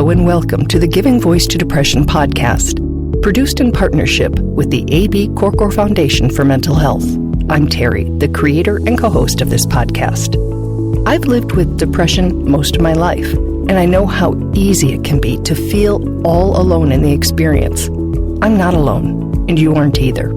Hello and welcome to the Giving Voice to Depression podcast, produced in partnership with the A.B. Korkor Foundation for Mental Health. I'm Terry, the creator and co-host of this podcast. I've lived with depression most of my life, and I know how easy it can be to feel all alone in the experience. I'm not alone, and you aren't either.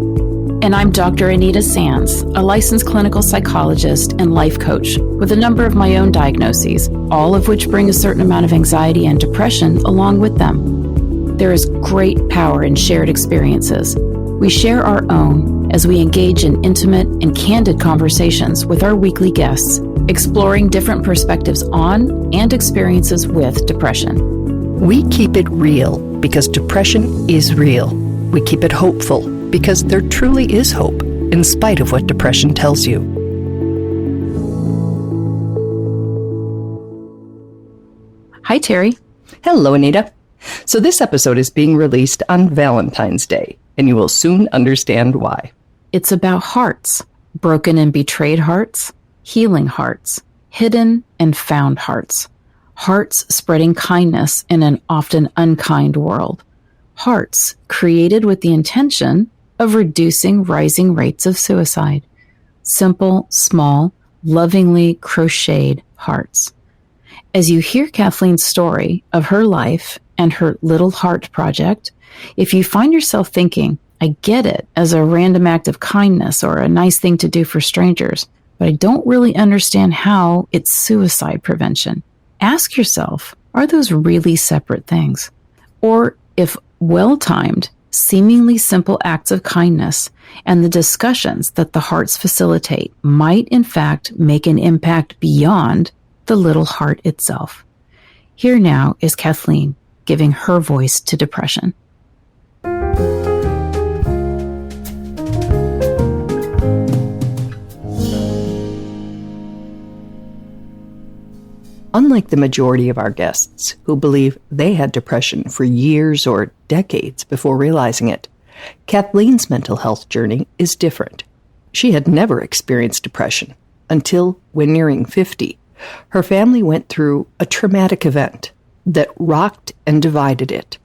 And I'm Dr. Anita Sands, a licensed clinical psychologist and life coach with a number of my own diagnoses, all of which bring a certain amount of anxiety and depression along with them. There is great power in shared experiences. We share our own as we engage in intimate and candid conversations with our weekly guests, exploring different perspectives on and experiences with depression. We keep it real because depression is real. We keep it hopeful because there truly is hope in spite of what depression tells you. Hi, Terry. Hello, Anita. So this episode is being released on Valentine's Day, and you will soon understand why. It's about hearts, broken and betrayed hearts, healing hearts, hidden and found hearts, hearts spreading kindness in an often unkind world, hearts created with the intention of reducing rising rates of suicide. Simple, small, lovingly crocheted hearts. As you hear Kathleen's story of her life and her Little Heart Project, if you find yourself thinking, I get it as a random act of kindness or a nice thing to do for strangers, but I don't really understand how it's suicide prevention. Ask yourself, are those really separate things? Or if well-timed, seemingly simple acts of kindness and the discussions that the hearts facilitate might in fact make an impact beyond the little heart itself. Here now is Kathleen giving her voice to depression. Unlike the majority of our guests who believe they had depression for years or decades before realizing it, Kathleen's mental health journey is different. She had never experienced depression until, when nearing 50, her family went through a traumatic event that rocked and divided it.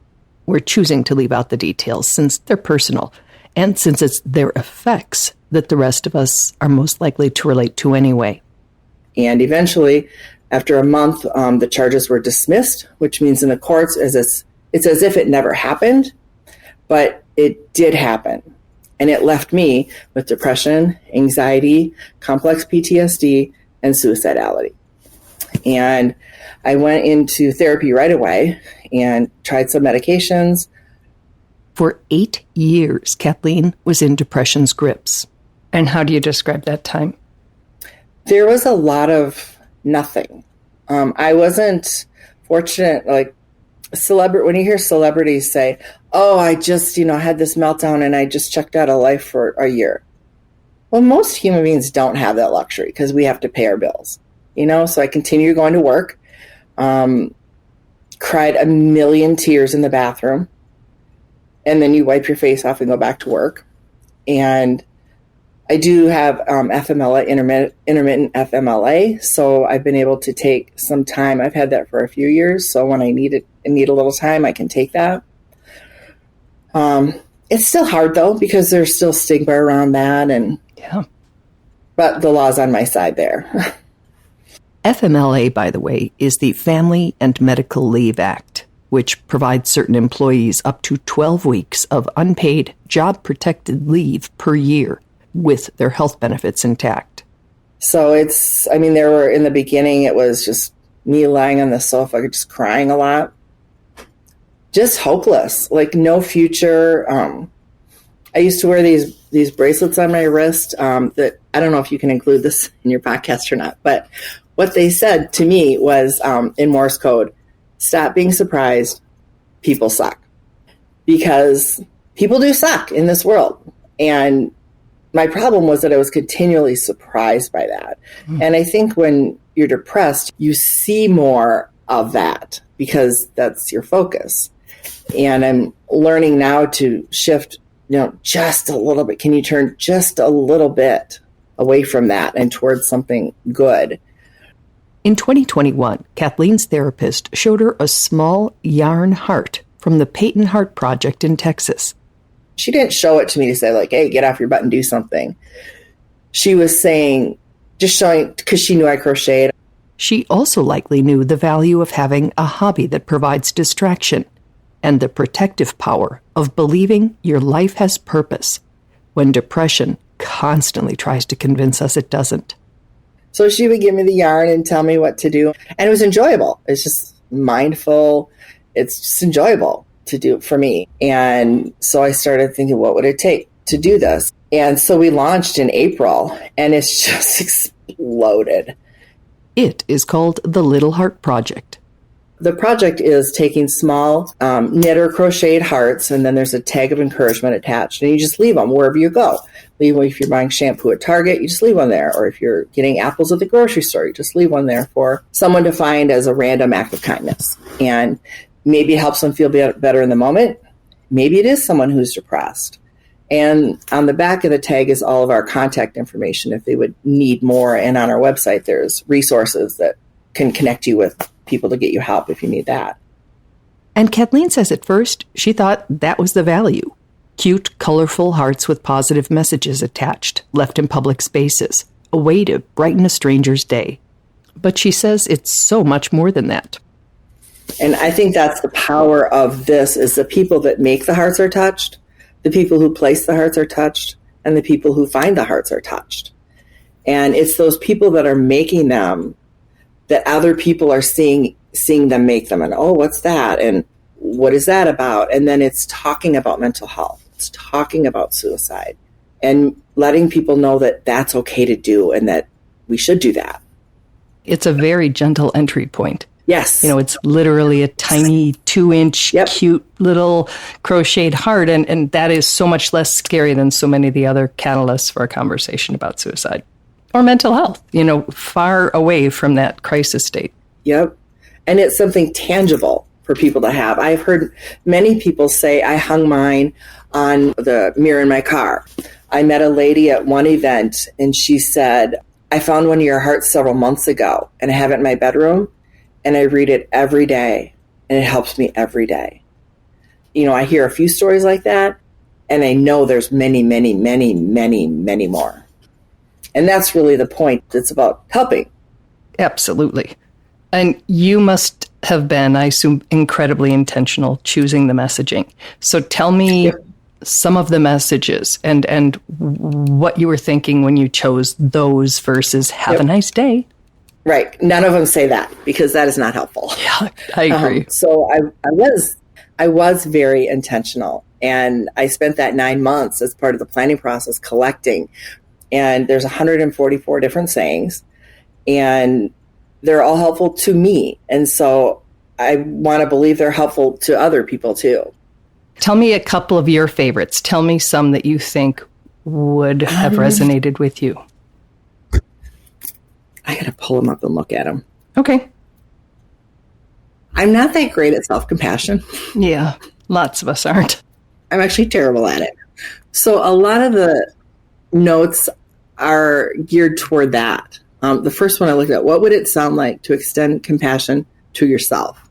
We're choosing to leave out the details since they're personal and since it's their effects that the rest of us are most likely to relate to anyway. And eventually, after a month, the charges were dismissed, which means in the courts it's as if it never happened, but it did happen. And it left me with depression, anxiety, complex PTSD, and suicidality. And I went into therapy right away and tried some medications. For 8 years, Kathleen was in depression's grips. And how do you describe that time? There was a lot of nothing. I wasn't fortunate, like when you hear celebrities say, oh, I just, had this meltdown and I just checked out of life for a year. Well, most human beings don't have that luxury because we have to pay our bills, so I continued going to work, cried a million tears in the bathroom, and then you wipe your face off and go back to work. And I do have FMLA, intermittent FMLA, so I've been able to take some time. I've had that for a few years, so when I need a little time, I can take that. It's still hard, though, because there's still stigma around that, but the law's on my side there. FMLA, by the way, is the Family and Medical Leave Act, which provides certain employees up to 12 weeks of unpaid, job-protected leave per year, with their health benefits intact. So in the beginning, it was just me lying on the sofa, just crying a lot. Just hopeless, like no future. I used to wear these bracelets on my wrist that, I don't know if you can include this in your podcast or not, but what they said to me was in Morse code, stop being surprised, people suck. Because people do suck in this world. And my problem was that I was continually surprised by that. And I think when you're depressed, you see more of that because that's your focus. And I'm learning now to shift, just a little bit. Can you turn just a little bit away from that and towards something good? In 2021, Kathleen's therapist showed her a small yarn heart from the Peyton Heart Project in Texas. She didn't show it to me to say, like, hey, get off your butt and do something. She was saying, just showing, because she knew I crocheted. She also likely knew the value of having a hobby that provides distraction and the protective power of believing your life has purpose when depression constantly tries to convince us it doesn't. So she would give me the yarn and tell me what to do. And it was enjoyable. It's just mindful. It's just enjoyable to do for me. And so I started thinking, what would it take to do this? And so we launched in April, and it's just exploded. It is called the Little Heart Project. The project is taking small knit or crocheted hearts, and then there's a tag of encouragement attached, and you just leave them wherever you go. Leave one if you're buying shampoo at Target, you just leave one there. Or if you're getting apples at the grocery store, you just leave one there for someone to find as a random act of kindness. And maybe it helps them feel better in the moment. Maybe it is someone who's depressed. And on the back of the tag is all of our contact information if they would need more. And on our website, there's resources that can connect you with people to get you help if you need that. And Kathleen says at first she thought that was the value. Cute, colorful hearts with positive messages attached, left in public spaces, a way to brighten a stranger's day. But she says it's so much more than that. And I think that's the power of this, is the people that make the hearts are touched, the people who place the hearts are touched, and the people who find the hearts are touched. And it's those people that are making them that other people are seeing them make them, and, oh, what's that? And what is that about? And then it's talking about mental health. It's talking about suicide and letting people know that that's okay to do and that we should do that. It's a very gentle entry point. Yes. It's literally a tiny 2-inch cute little crocheted heart. And that is so much less scary than so many of the other catalysts for a conversation about suicide or mental health, far away from that crisis state. Yep. And it's something tangible for people to have. I've heard many people say, I hung mine on the mirror in my car. I met a lady at one event and she said, I found one of your hearts several months ago and I have it in my bedroom and I read it every day and it helps me every day. I hear a few stories like that and I know there's many, many, many, many, many more. And that's really the point. It's about helping. Absolutely. And you must have been, I assume, incredibly intentional choosing the messaging. So tell me some of the messages and what you were thinking when you chose those versus have a nice day. Right. None of them say that because that is not helpful. Yeah, I agree. So I was very intentional, and I spent that 9 months as part of the planning process collecting. And there's 144 different sayings, and they're all helpful to me. And so I want to believe they're helpful to other people too. Tell me a couple of your favorites. Tell me some that you think would have resonated with you. I got to pull them up and look at them. Okay. I'm not that great at self-compassion. Yeah, lots of us aren't. I'm actually terrible at it. So a lot of the notes are geared toward that. The first one I looked at, what would it sound like to extend compassion to yourself?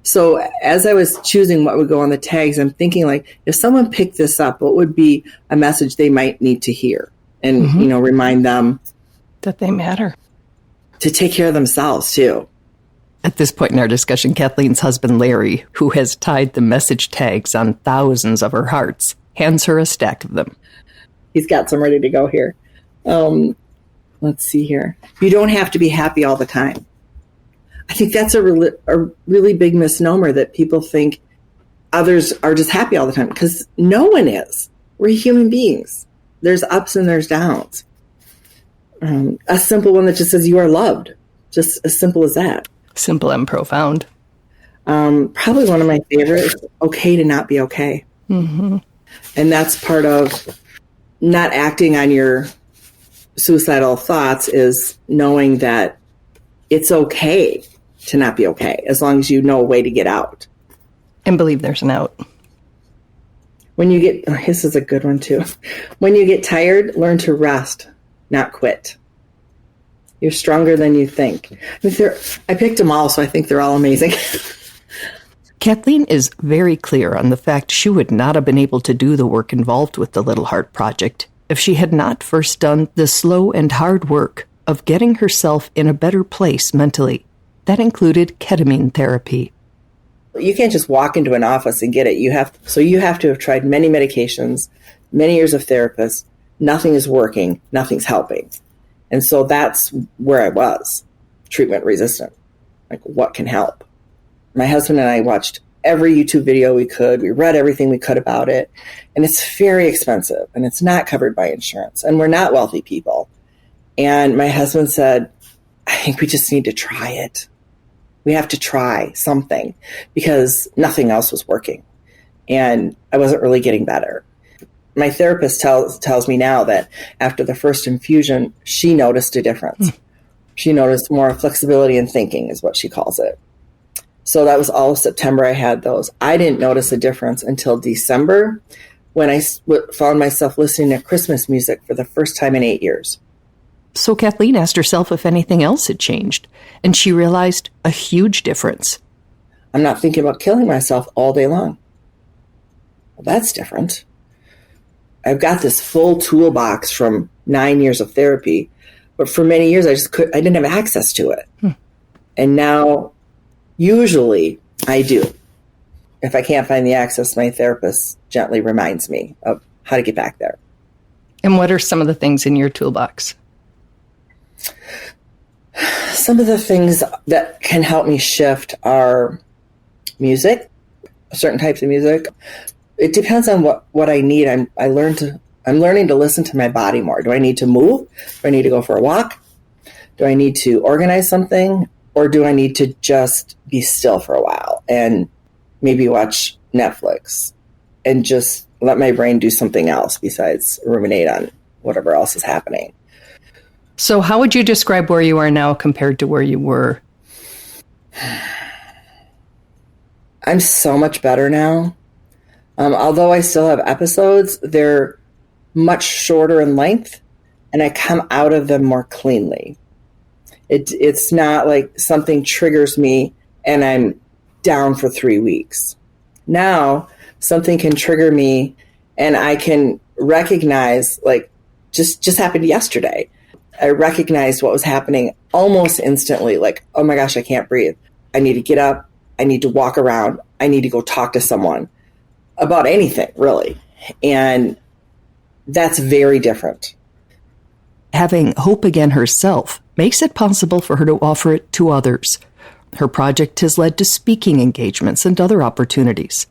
So as I was choosing what would go on the tags, I'm thinking, like, if someone picked this up, what would be a message they might need to hear? And, remind them that they matter. To take care of themselves, too. At this point in our discussion, Kathleen's husband, Larry, who has tied the message tags on thousands of her hearts, hands her a stack of them. He's got some ready to go here. Let's see here. You don't have to be happy all the time. I think that's a really big misnomer, that people think others are just happy all the time, because no one is. We're human beings. There's ups and there's downs. A simple one that just says you are loved. Just as simple as that. Simple and profound. Probably one of my favorites, okay to not be okay. Mm-hmm. And that's part of not acting on your suicidal thoughts, is knowing that it's okay to not be okay, as long as you know a way to get out. And believe there's an out. When you get, this is a good one too. When you get tired, learn to rest, not quit. You're stronger than you think. I picked them all, so I think they're all amazing. Kathleen is very clear on the fact she would not have been able to do the work involved with the Little Heart Project if she had not first done the slow and hard work of getting herself in a better place mentally. That included ketamine therapy. You can't just walk into an office and get it. You have to have tried many medications, many years of therapists. Nothing is working. Nothing's helping. And so that's where I was, treatment resistant. Like, what can help? My husband and I watched every YouTube video we could. We read everything we could about it. And it's very expensive, and it's not covered by insurance. And we're not wealthy people. And my husband said, I think we just need to try it. We have to try something, because nothing else was working. And I wasn't really getting better. My therapist tells me now that after the first infusion, she noticed a difference. She noticed more flexibility in thinking, is what she calls it. So that was all of September I had those. I didn't notice a difference until December, when I found myself listening to Christmas music for the first time in 8 years. So Kathleen asked herself if anything else had changed, and she realized a huge difference. I'm not thinking about killing myself all day long. Well, that's different. I've got this full toolbox from 9 years of therapy, but for many years I didn't have access to it. And now, usually, I do. If I can't find the access, my therapist gently reminds me of how to get back there. And what are some of the things in your toolbox? Some of the things that can help me shift are music, certain types of music. It depends on what I need. I'm learning to listen to my body more. Do I need to move? Do I need to go for a walk? Do I need to organize something? Or do I need to just be still for a while and maybe watch Netflix and just let my brain do something else besides ruminate on whatever else is happening? So how would you describe where you are now compared to where you were? I'm so much better now. Although I still have episodes, they're much shorter in length, and I come out of them more cleanly. It's not like something triggers me and I'm down for 3 weeks. Now, something can trigger me and I can recognize, like, just happened yesterday. I recognized what was happening almost instantly, like, oh my gosh, I can't breathe. I need to get up. I need to walk around. I need to go talk to someone about anything, really. And that's very different. Having hope again herself makes it possible for her to offer it to others. Her project has led to speaking engagements and other opportunities.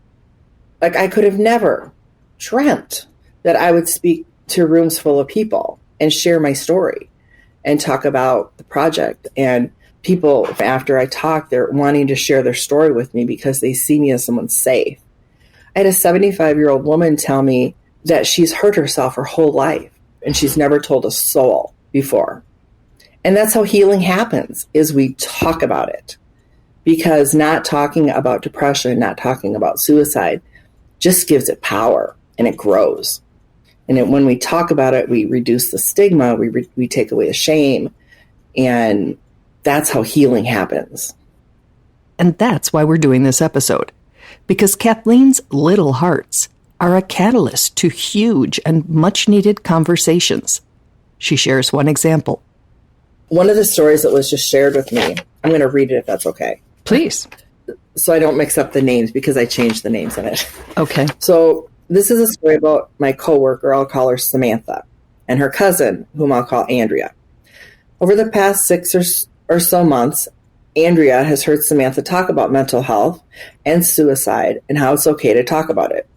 Like, I could have never dreamt that I would speak to rooms full of people and share my story and talk about the project. And people, after I talk, they're wanting to share their story with me because they see me as someone safe. I had a 75-year-old woman tell me that she's hurt herself her whole life and she's never told a soul before. And that's how healing happens, is we talk about it. Because not talking about depression, not talking about suicide, just gives it power and it grows. And when we talk about it, we reduce the stigma, we take away the shame, and that's how healing happens. And that's why we're doing this episode, because Kathleen's Little Hearts are a catalyst to huge and much-needed conversations. She shares one example. One of the stories that was just shared with me, I'm going to read it if that's okay. Please. So I don't mix up the names, because I changed the names in it. Okay. So this is a story about my coworker, I'll call her Samantha, and her cousin, whom I'll call Andrea. Over the past 6 or so months, Andrea has heard Samantha talk about mental health and suicide and how it's okay to talk about it.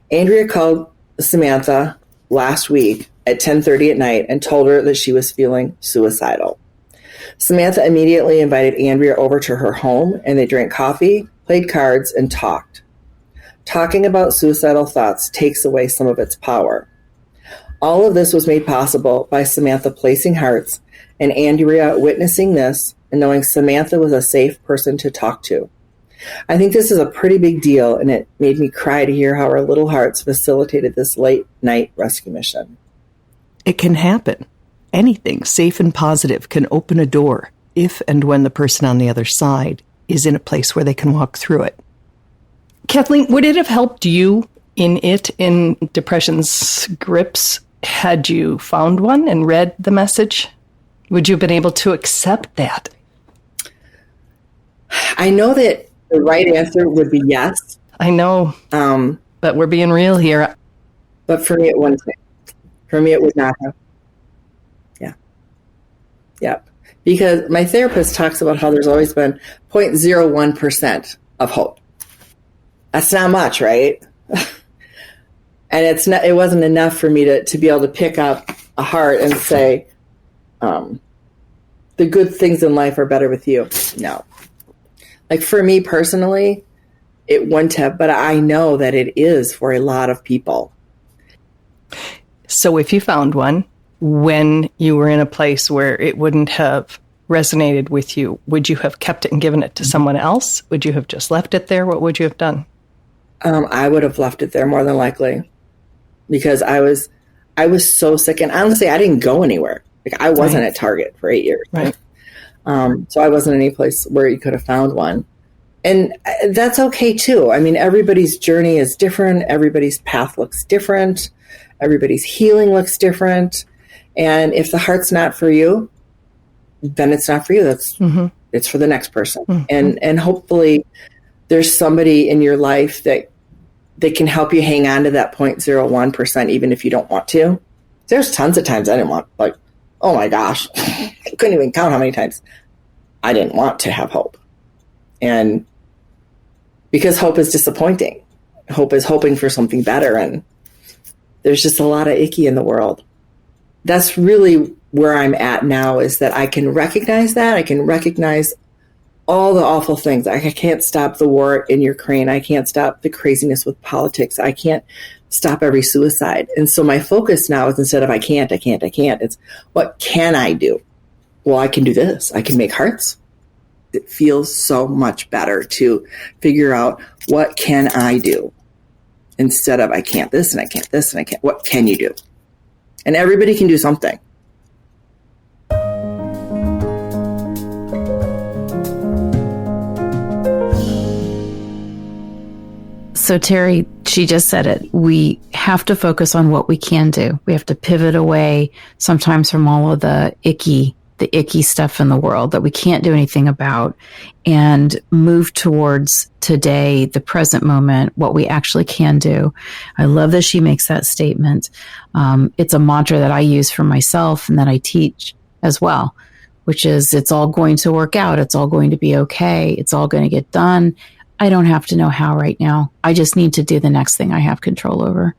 Andrea called Samantha last week at 10:30 at night and told her that she was feeling suicidal. Samantha immediately invited Andrea over to her home, and they drank coffee, played cards, and talked. Talking about suicidal thoughts takes away some of its power. All of this was made possible by Samantha placing hearts and Andrea witnessing this and knowing Samantha was a safe person to talk to. I think this is a pretty big deal, and it made me cry to hear how our little hearts facilitated this late night rescue mission. It can happen. anything safe and positive can open a door if and when the person on the other side is in a place where they can walk through it. Kathleen, would it have helped you in depression's grips had you found one and read the message? Would you have been able to accept that? I know that the right answer would be yes. I know, but we're being real here. But for me, it wouldn't. For me, it would not have. Yeah. Yep. Because my therapist talks about how there's always been 0.01% of hope. That's not much, right? And it wasn't enough for me to be able to pick up a heart and say, the good things in life are better with you. No. Like for me personally, it wouldn't have, but I know that it is for a lot of people. So if you found one when you were in a place where it wouldn't have resonated with you, would you have kept it and given it to someone else? Would you have just left it there? What would you have done? I would have left it there more than likely, because I was so sick, and honestly, I didn't go anywhere. Like I wasn't at Target for 8 years. Right. So I wasn't in any place where you could have found one. And that's okay too. I mean, everybody's journey is different. Everybody's path looks different. Everybody's healing looks different. And if the heart's not for you, then it's not for you. It's for the next person. Mm-hmm. And hopefully there's somebody in your life that can help you hang on to that 0.01%, even if you don't want to. There's tons of times I didn't want, like, oh my gosh, I couldn't even count how many times I didn't want to have hope. And because hope is disappointing. Hope is hoping for something better. And there's just a lot of icky in the world. That's really where I'm at now, is that I can recognize that. I can recognize all the awful things. I can't stop the war in Ukraine. I can't stop the craziness with politics. I can't stop every suicide. And so my focus now is, instead of I can't, it's what can I do? Well, I can do this. I can make hearts. It feels so much better to figure out, what can I do? Instead of I can't this and I can't this and I can't. What can you do? And everybody can do something. So Terry, she just said it. We have to focus on what we can do. We have to pivot away sometimes from all of the icky stuff in the world that we can't do anything about, and move towards today, the present moment, what we actually can do. I love that she makes that statement. It's a mantra that I use for myself and that I teach as well, which is, it's all going to work out. It's all going to be okay. It's all going to get done. I don't have to know how right now. I just need to do the next thing I have control over.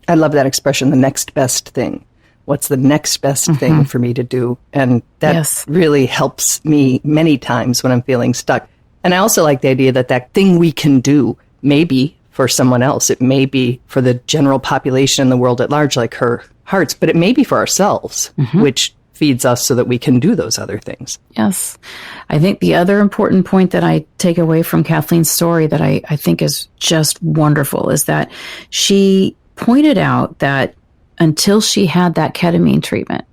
I love that expression, the next best thing. What's the next best thing for me to do? And that really helps me many times when I'm feeling stuck. And I also like the idea that that thing we can do may be for someone else. It may be for the general population in the world at large, like her hearts, but it may be for ourselves, which feeds us so that we can do those other things. Yes. I think the other important point that I take away from Kathleen's story that I think is just wonderful is that she pointed out that until she had that ketamine treatment,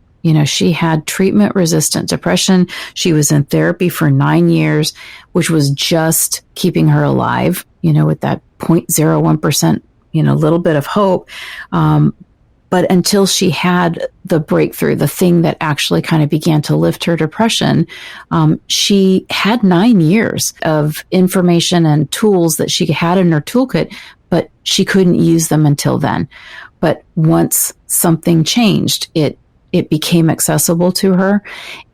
she had treatment-resistant depression. She was in therapy for 9 years, which was just keeping her alive, with that 0.01%, little bit of hope. But until she had the breakthrough, the thing that actually kind of began to lift her depression, she had 9 years of information and tools that she had in her toolkit, but she couldn't use them until then. But once something changed, it became accessible to her.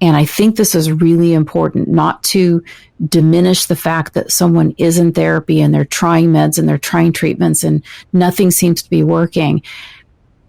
And I think this is really important, not to diminish the fact that someone is in therapy and they're trying meds and they're trying treatments and nothing seems to be working.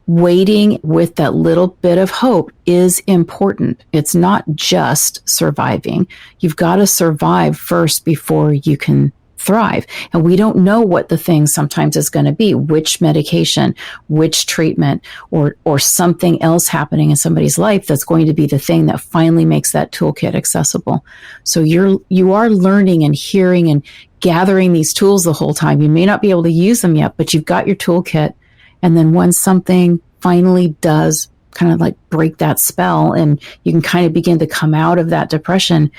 Waiting with that little bit of hope is important. It's not just surviving. You've got to survive first before you can thrive. And we don't know what the thing sometimes is going to be, which medication, which treatment, or something else happening in somebody's life that's going to be the thing that finally makes that toolkit accessible. So you are learning and hearing and gathering these tools the whole time. You may not be able to use them yet, but you've got your toolkit. And then when something finally does kind of like break that spell and you can kind of begin to come out of that depression,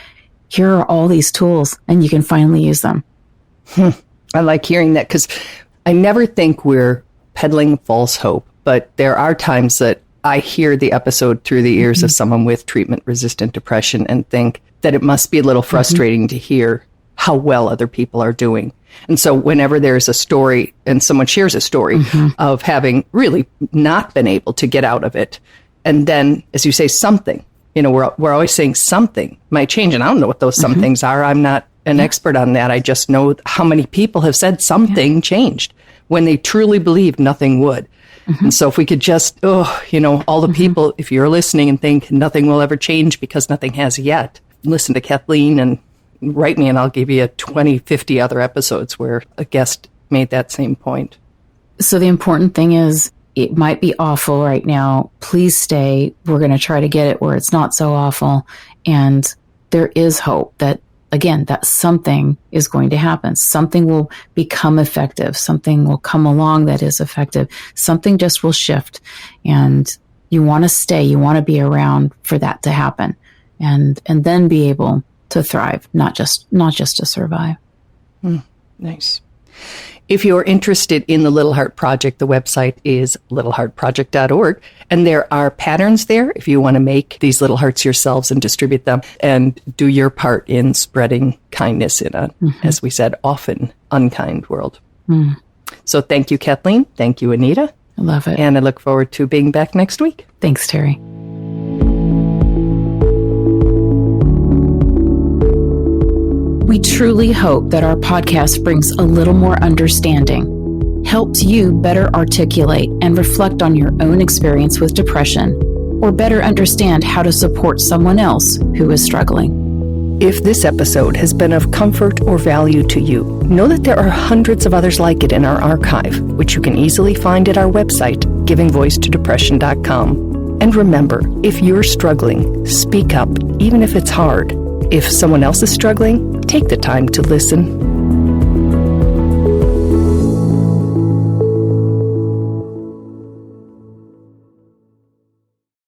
here are all these tools and you can finally use them. I like hearing that because I never think we're peddling false hope, but there are times that I hear the episode through the ears of someone with treatment-resistant depression and think that it must be a little frustrating to hear how well other people are doing. And so whenever there's a story and someone shares a story of having really not been able to get out of it, and then, as you say, something, we're always saying something might change. And I don't know what those some things are. I'm not an expert on that. I just know how many people have said something changed when they truly believed nothing would. And so if we could just, all the people, if you're listening and think nothing will ever change because nothing has yet, listen to Kathleen and write me and I'll give you 20, 50 other episodes where a guest made that same point. So the important thing is, it might be awful right now. Please stay. We're going to try to get it where it's not so awful. And there is hope that, again, that something is going to happen. Something will become effective. Something will come along that is effective. Something just will shift. And you want to stay. You want to be around for that to happen. And then be able to thrive, not just to survive. Nice. If you're interested in the Little Heart Project, the website is littleheartproject.org. And there are patterns there if you want to make these little hearts yourselves and distribute them and do your part in spreading kindness in a, as we said, often unkind world. So thank you, Kathleen. Thank you, Anita. I love it. And I look forward to being back next week. Thanks, Terry. We truly hope that our podcast brings a little more understanding, helps you better articulate and reflect on your own experience with depression, or better understand how to support someone else who is struggling. If this episode has been of comfort or value to you, know that there are hundreds of others like it in our archive, which you can easily find at our website, givingvoicetodepression.com. And remember, if you're struggling, speak up, even if it's hard. If someone else is struggling, take the time to listen.